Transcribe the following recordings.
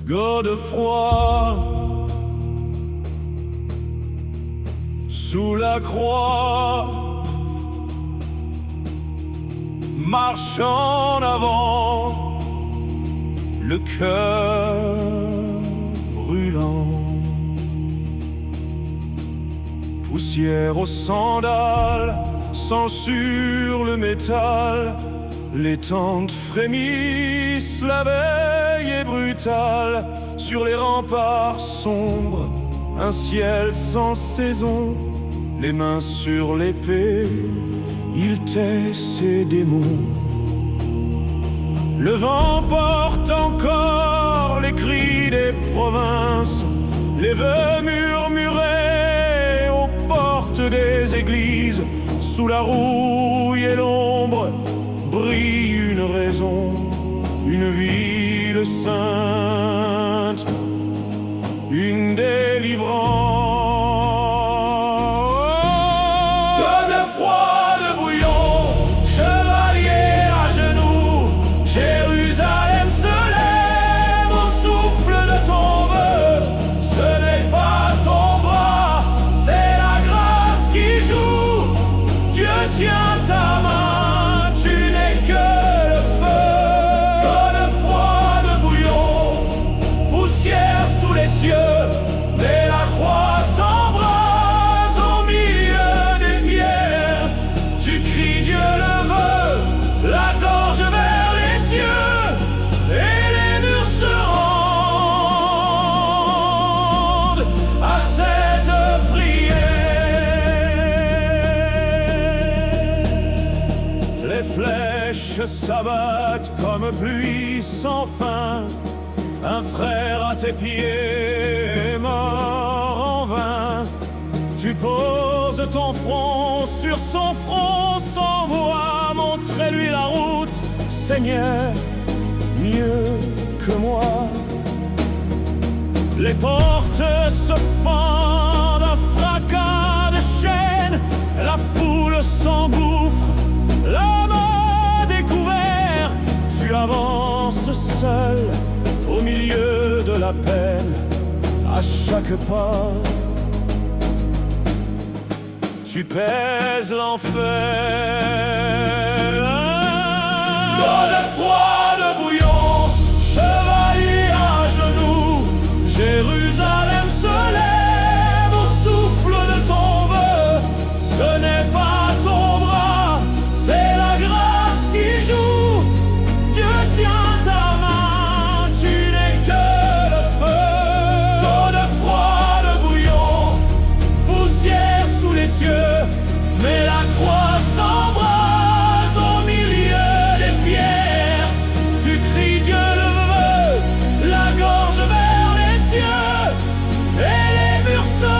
Godefroy, sous la croix, marche en avant, le cœur brûlant. Poussière aux sandales, sang sur le métal, les tentes frémissent, la veille est brutale. Sur les remparts sombres, un ciel sans saison, les mains sur l'épée, il tait ses démons. Le vent porte encore les cris des provinces, les vœux murmurés aux portes des églises. Sous la rouille et l'ombre brille une raison, une ville sainte, une délivrance. Godefroy de Bouillon, chevalier à genoux, Jérusalem se lève au souffle de ton vœu. Ce n'est pas ton bras, c'est la grâce qui joue. Dieu tient ta main, tu n'es que le feu. Godefroy de Bouillon, poussière sous les cieux, mais la croix s'embrase au milieu des pierres. Tu cries Dieu le veut, la gorge vers les cieux, et les murs se rendent à cette prière. Les flèches s'abattent comme pluie sans fin. Un frère à tes pieds est mort en vain. Tu poses ton front sur son front sans voix. Montrez-lui la route, Seigneur, mieux que moi. Les portes se fendent, un fracas de chaînes. La foule s'engouffre, l'homme a découvert. Tu avances seul au milieu de la peine, à chaque pas, tu pèses l'enfer. Godefroy de Bouillon, chevalier à genoux, Jérusalem se lève au souffle de ton vœu. Ce n'est pas ton bras, c'est la grâce qui joue. Dieu tient ta main, tu n'es que le feu. Godefroy de Bouillon, poussière sous les cieux, mais la croix s'embrase au milieu des pierres. Tu cries Dieu le veut, la gorge vers les cieux, et les murs se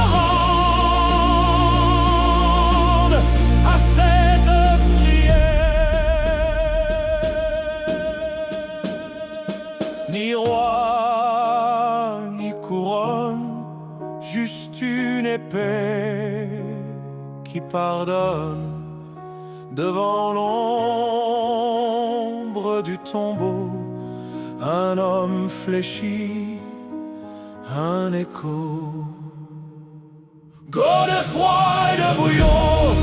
rendent à cette prière. Ni roi, ni couronne, juste une épée qui pardonne. Devant l'ombre du tombeau, un homme fléchi, un écho. Godefroy de Bouillon,